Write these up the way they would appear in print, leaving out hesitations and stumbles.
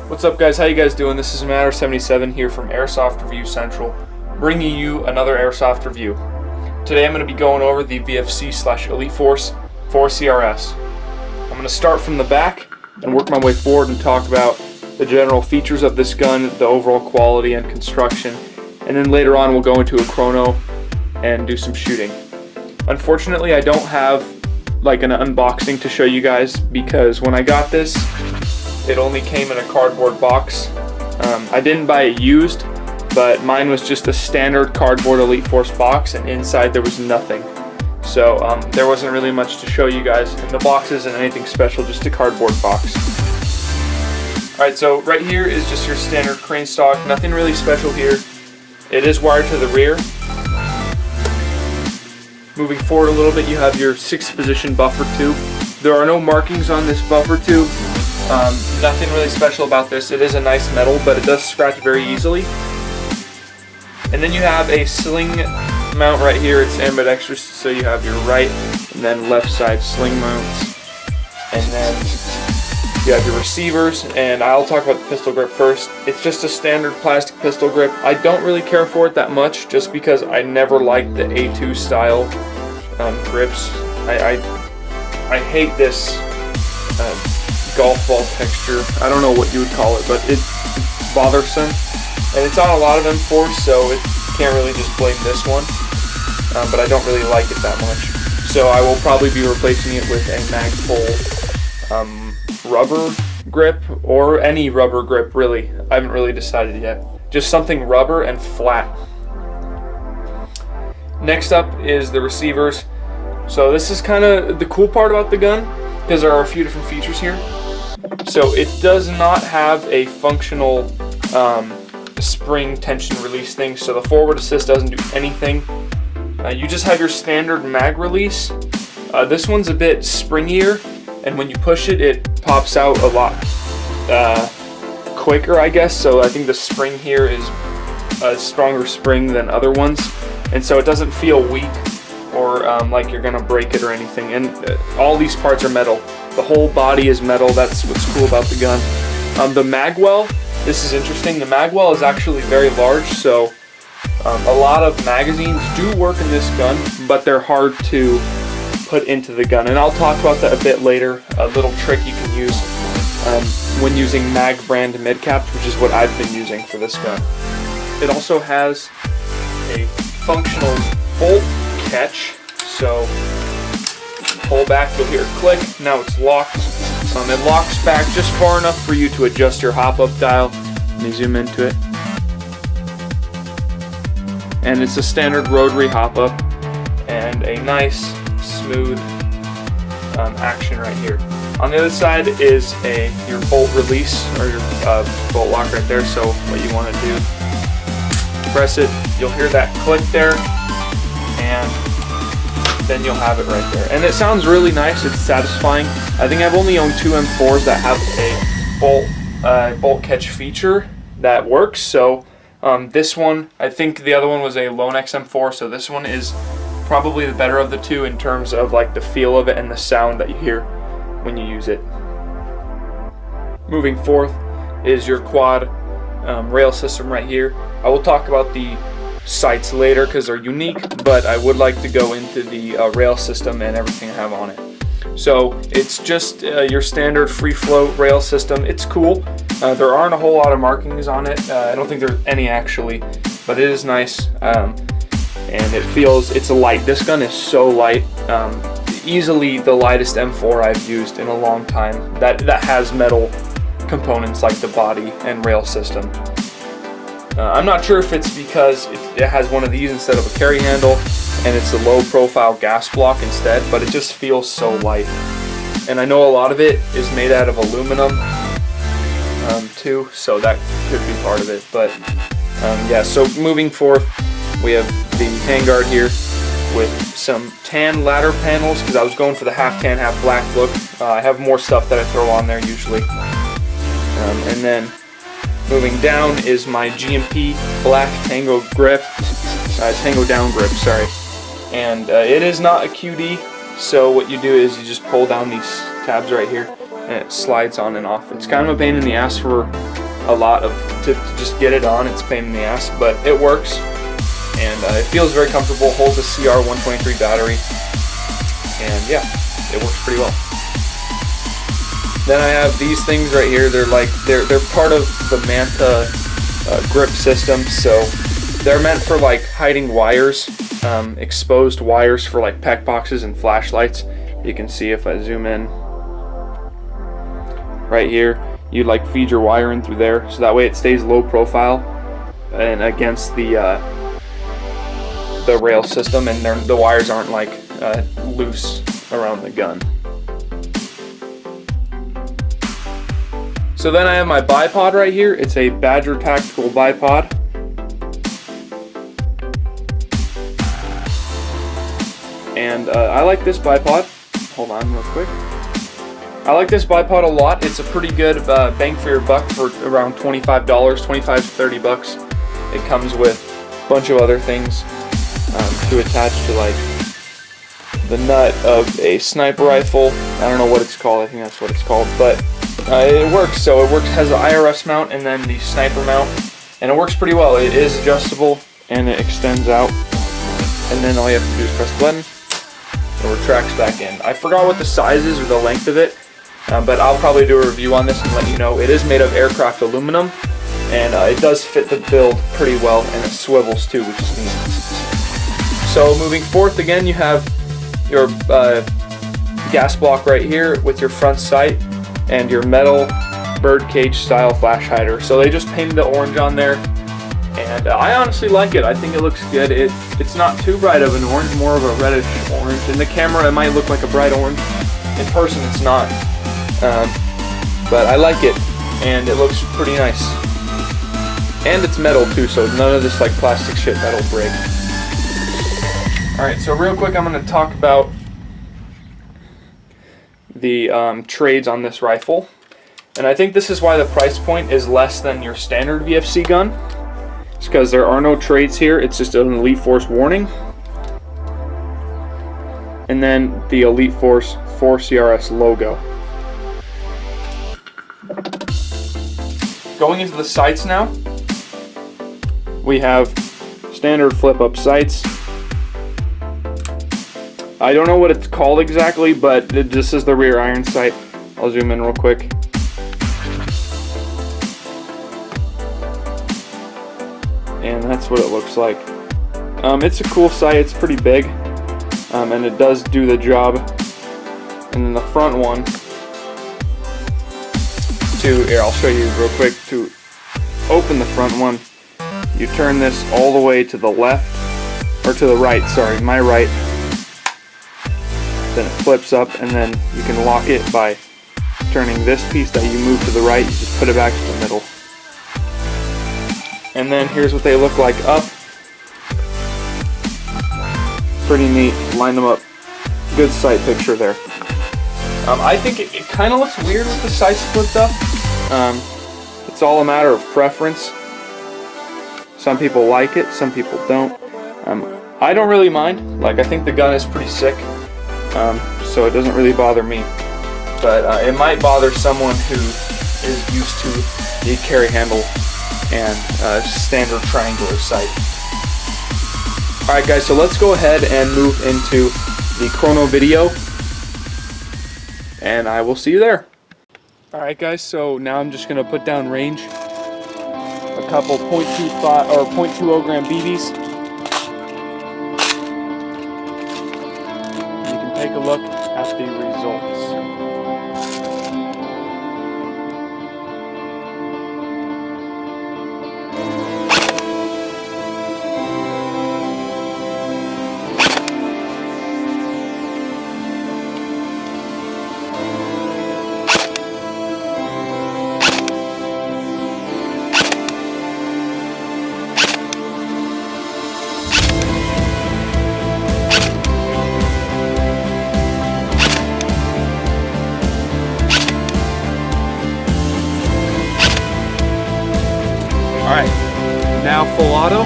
What's up guys, how you guys doing? This is Matter77 here from Airsoft Review Central, bringing you another Airsoft review. Today I'm going to be going over the VFC/Elite Force 4CRS. I'm going to start from the back and work my way forward and talk about the general features of this gun, the overall quality and construction, and then later on we'll go into a chrono and do some shooting. Unfortunately, I don't have like an unboxing to show you guys because when I got this, it only came in a cardboard box. I didn't buy it used, but mine was just a standard cardboard Elite Force box, and inside there was nothing. So there wasn't really much to show you guys, and the box isn't anything special, just a cardboard box. Alright, so right here is just your standard crane stock, nothing really special here. It is wired to the rear. Moving forward a little bit, you have your 6th position buffer tube. There are no markings on this buffer tube. Nothing really special about this. It is a nice metal, but it does scratch very easily. And then you have a sling mount right here. It's ambidextrous, so you have your right and then left side sling mounts. And then you have your receivers, and I'll talk about the pistol grip first. It's just a standard plastic pistol grip. I don't really care for it that much, just because I never liked the A2 style grips. I hate this golf ball texture. I don't know what you would call it, but it's bothersome, and it's on a lot of M4s, so it can't really just blame this one, but I don't really like it that much, so I will probably be replacing it with a Magpul rubber grip, or any rubber grip really. I haven't really decided yet. Just something rubber and flat. Next up is the receivers. So this is kind of the cool part about the gun, because there are a few different features here. So it does not have a functional spring tension release thing, so the forward assist doesn't do anything. You just have your standard mag release. This one's a bit springier, and when you push it, it pops out a lot quicker, I guess. So I think the spring here is a stronger spring than other ones, and so it doesn't feel weak or like you're gonna break it or anything. And all these parts are metal. The whole body is metal. That's what's cool about the gun. The magwell, this is interesting. The magwell is actually very large, so a lot of magazines do work in this gun, but they're hard to put into the gun. And I'll talk about that a bit later. A little trick you can use when using mag brand midcaps, which is what I've been using for this gun. It also has a functional bolt catch, so pull back, you'll hear it click. Now it's locked. It locks back just far enough for you to adjust your hop-up dial. Let me zoom into it. And it's a standard rotary hop-up and a nice, smooth action right here. On the other side is your bolt release, or your bolt lock right there. So what you want to do, press it, you'll hear that click there, and then you'll have it right there. And it sounds really nice, it's satisfying. I think I've only owned 2 M4s that have a bolt catch feature that works. So this one, I think the other one was a Lone X M4, so this one is probably the better of the two in terms of like the feel of it and the sound that you hear when you use it. Moving forth is your quad rail system right here. I will talk about the sights later because they're unique, but I would like to go into the rail system and everything I have on it. So it's just your standard free float rail system. It's cool. There aren't a whole lot of markings on it. I don't think there's any actually, but it is nice. And it's light. This gun is so light. Easily the lightest M4 I've used in a long time that has metal components like the body and rail system. I'm not sure if it's because it has one of these instead of a carry handle, and it's a low profile gas block instead, but it just feels so light. And I know a lot of it is made out of aluminum too, so that could be part of it. But yeah, so moving forth, we have the handguard here with some tan ladder panels, because I was going for the half tan, half black look. I have more stuff that I throw on there usually. And then moving down is my GMP black Tango grip, Tango down grip, sorry. And it is not a QD, so what you do is you just pull down these tabs right here, and it slides on and off. It's kind of a pain in the ass for a lot to just get it on. It's a pain in the ass, but it works, and it feels very comfortable. Holds a CR 123 battery, and yeah, it works pretty well. Then I have these things right here. They're part of the Manta grip system, so they're meant for like hiding wires, exposed wires for like pack boxes and flashlights. You can see if I zoom in right here, you'd like feed your wire in through there, so that way it stays low profile and against the rail system, and the wires aren't like loose around the gun. So then I have my bipod right here. It's a Badger Tactical bipod. And I like this bipod. Hold on real quick. I like this bipod a lot. It's a pretty good bang for your buck for around $25, 25 to 30 bucks. It comes with a bunch of other things to attach to, like the nut of a sniper rifle. I don't know what it's called. I think that's what it's called, but it works. So it has the IRS mount and then the sniper mount, and it works pretty well. It is adjustable and it extends out, and then all you have to do is press the button. It retracts back in. I forgot what the size is or the length of it, but I'll probably do a review on this and let you know. It is made of aircraft aluminum, and it does fit the build pretty well, and it swivels too, which is neat. So moving forth, again, you have your gas block right here with your front sight and your metal birdcage style flash hider. So they just painted the orange on there, and I honestly like it. I think it looks good. It's not too bright of an orange, more of a reddish orange. In the camera it might look like a bright orange. In person it's not. But I like it, and it looks pretty nice. And it's metal too, so none of this like plastic shit that'll break. Alright, so real quick I'm going to talk about the trades on this rifle. And I think this is why the price point is less than your standard VFC gun. It's because there are no trades here. It's just an Elite Force warning. And then the Elite Force 4CRS logo. Going into the sights now, we have standard flip-up sights. I don't know what it's called exactly, but this is the rear iron sight. I'll zoom in real quick. And that's what it looks like. It's a cool sight. It's pretty big, and it does do the job. And then the front one, here I'll show you real quick. To open the front one, you turn this all the way to the left, or to the right, sorry, my right. Then it flips up, and then you can lock it by turning this piece that you move to the right, you just put it back to the middle. And then here's what they look like up. Pretty neat. Line them up. Good sight picture there. I think it kind of looks weird with the sights flipped up. It's all a matter of preference. Some people like it, some people don't. I don't really mind. Like, I think the gun is pretty sick, so it doesn't really bother me. But it might bother someone who is used to the carry handle and standard triangular sight. Alright guys, so let's go ahead and move into the Chrono video, and I will see you there. Alright guys, so now I'm just going to put down range. A couple 0.25 or 0.20 gram BBs. You can take a look at the results. Alright, now full auto.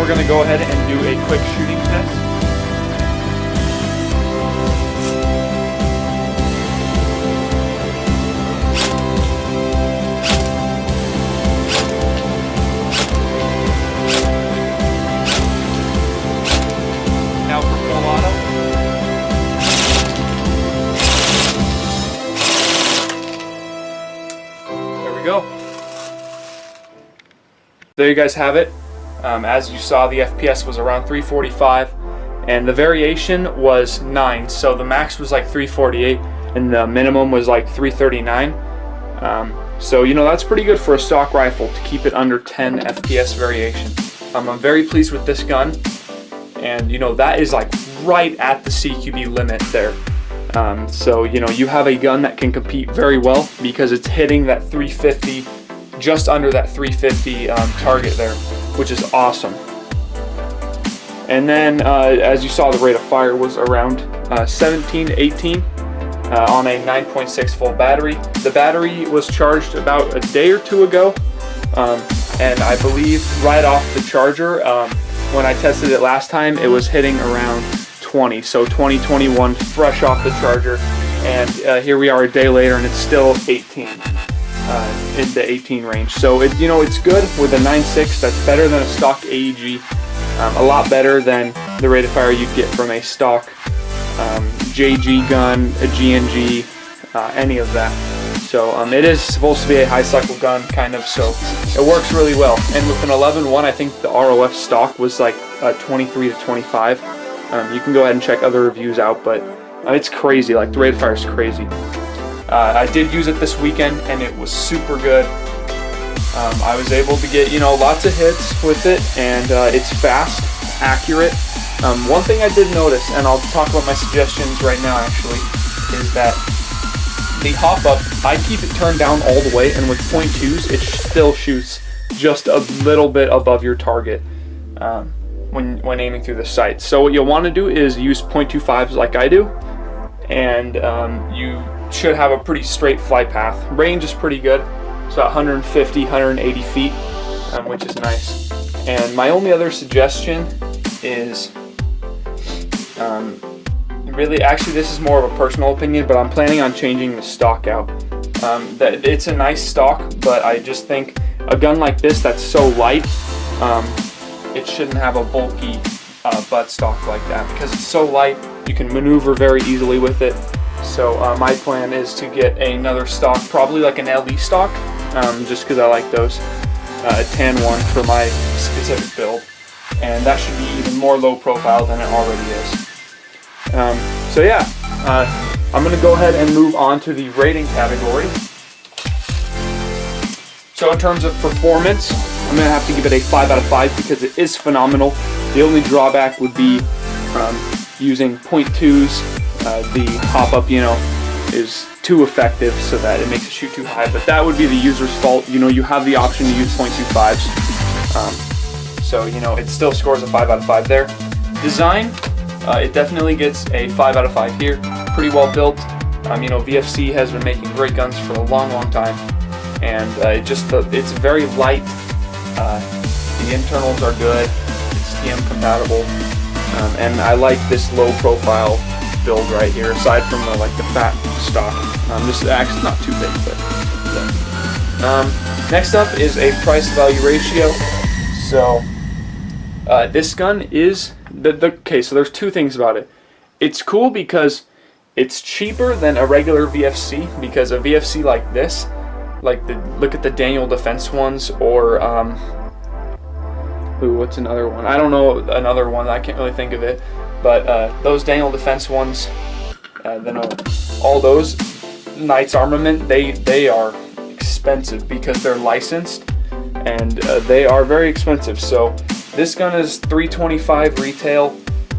we're going to go ahead and do a quick shooting test. Now for full auto. There we go. There you guys have it. As you saw, the FPS was around 345 and the variation was 9, so the max was like 348 and the minimum was like 339. So you know, that's pretty good for a stock rifle to keep it under 10 FPS variation. I'm very pleased with this gun, and you know, that is like right at the CQB limit there. So you know, you have a gun that can compete very well because it's hitting that 350, just under that 350 target there, which is awesome. And then as you saw, the rate of fire was around 17 to 18 on a 9.6 volt battery. The battery was charged about a day or two ago, and I believe right off the charger, when I tested it last time, it was hitting around 20, so 2021 fresh off the charger, and here we are a day later and it's still 18. In the 18 range. So it, you know, it's good with a 9.6. That's better than a stock AEG, a lot better than the rate of fire you'd get from a stock JG gun, a GNG, any of that. So it is supposed to be a high cycle gun, kind of, so it works really well. And with an 11.1, I think the ROF stock was like 23 to 25. You can go ahead and check other reviews out, but it's crazy. Like, the rate of fire is crazy. I did use it this weekend and it was super good. I was able to get, you know, lots of hits with it, and it's fast, accurate. One thing I did notice, and I'll talk about my suggestions right now actually, is that the hop up, I keep it turned down all the way, and with .2s it still shoots just a little bit above your target when aiming through the sights. So what you'll want to do is use .25s like I do, and you should have a pretty straight flight path. Range is pretty good, so 150, 180 feet, which is nice. And my only other suggestion is, really, actually this is more of a personal opinion, but I'm planning on changing the stock out. That it's a nice stock, but I just think a gun like this that's so light, it shouldn't have a bulky butt stock like that, because it's so light, you can maneuver very easily with it. So my plan is to get another stock, probably like an LE stock, just because I like those, a tan one for my specific build, and that should be even more low profile than it already is. So yeah, I'm going to go ahead and move on to the rating category. So in terms of performance, I'm going to have to give it a 5 out of 5 because it is phenomenal. The only drawback would be using .2s. The hop-up, you know, is too effective, so that it makes it shoot too high, but that would be the user's fault. You know, you have the option to use .25s, so you know, it still scores a 5 out of 5 there. Design, it definitely gets a 5 out of 5 here. Pretty well built. You know, VFC has been making great guns for a long time, and it's very light. The internals are good. It's TM compatible, and I like this low profile build right here, aside from the fat stock. This is actually not too big, but next up is a price value ratio. So this gun is okay, so there's two things about it. It's cool because it's cheaper than a regular VFC, because a VFC like this, look at the Daniel Defense ones, or what's another one? I don't know another one, I can't really think of it. But those Daniel Defense ones, all those Knights Armament, they are expensive because they're licensed, and they are very expensive. So this gun is $325 retail.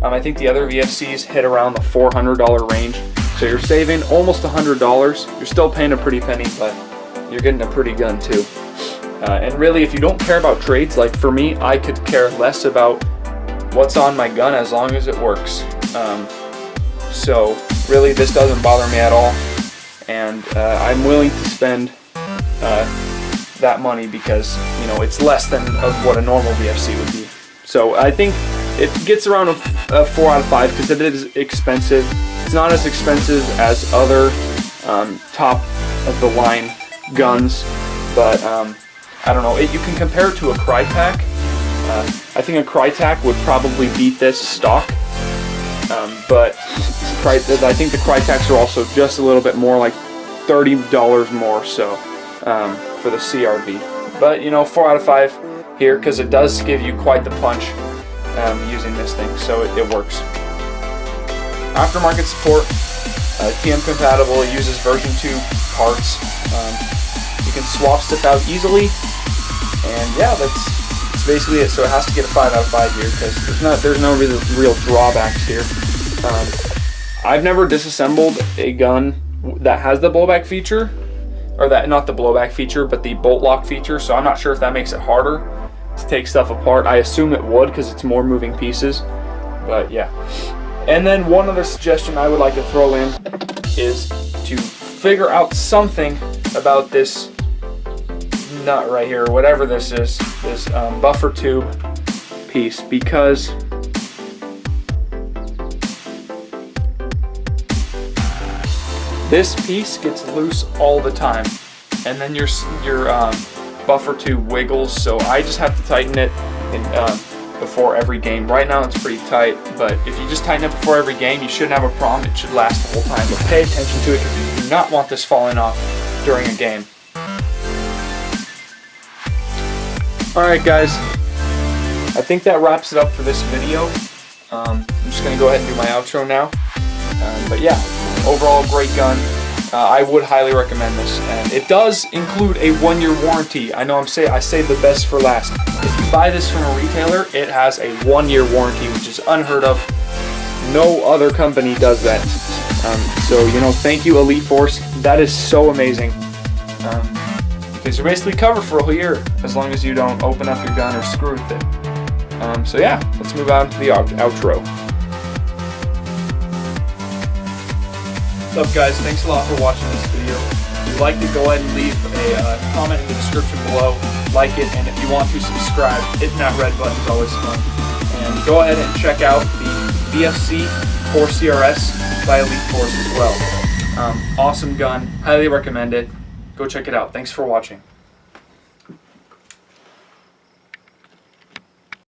I think the other VFCs hit around the $400 range. So you're saving almost $100. You're still paying a pretty penny, but you're getting a pretty gun too. And really, if you don't care about trades, like for me, I could care less about what's on my gun as long as it works. So really, this doesn't bother me at all, and I'm willing to spend that money because, you know, it's less than of what a normal VFC would be. So I think it gets around a 4 out of 5 because it is expensive. It's not as expensive as other top of the line guns, but I don't know. You can compare it to a Crytac. I think a Crytac would probably beat this stock, but I think the Crytacs are also just a little bit more, like $30 more so for the CRB. But you know, 4 out of 5 here because it does give you quite the punch using this thing, so it works. Aftermarket support, TM compatible, it uses version 2 parts. You can swap stuff out easily, and yeah, that's basically it. So it has to get a 5 out of 5 here because there's no real drawbacks here. I've never disassembled a gun that has the blowback feature, or that, not the blowback feature, but the bolt lock feature, so I'm not sure if that makes it harder to take stuff apart. I assume it would because it's more moving pieces, but yeah. And then one other suggestion I would like to throw in is to figure out something about this nut right here, whatever this is, this buffer tube piece, because this piece gets loose all the time, and then your buffer tube wiggles, so I just have to tighten it before every game. Right now it's pretty tight, but if you just tighten it before every game, you shouldn't have a problem. It should last the whole time, but pay attention to it because you do not want this falling off during a game. Alright guys, I think that wraps it up for this video. I'm just going to go ahead and do my outro now. But yeah, overall great gun. I would highly recommend this, and it does include a 1-year warranty. I know I say the best for last. If you buy this from a retailer, it has a 1-year warranty, which is unheard of. No other company does that. So you know, thank you Elite Force. That is so amazing. Because you're basically covered for a whole year as long as you don't open up your gun or screw with it. So yeah, let's move on to the outro. What's up guys, thanks a lot for watching this video. If you'd like to, go ahead and leave a comment in the description below, like it, and if you want to subscribe, hitting that red button is always fun. And go ahead and check out the VFC 4CRS by Elite Force as well. Awesome gun, highly recommend it. Go check it out. Thanks for watching.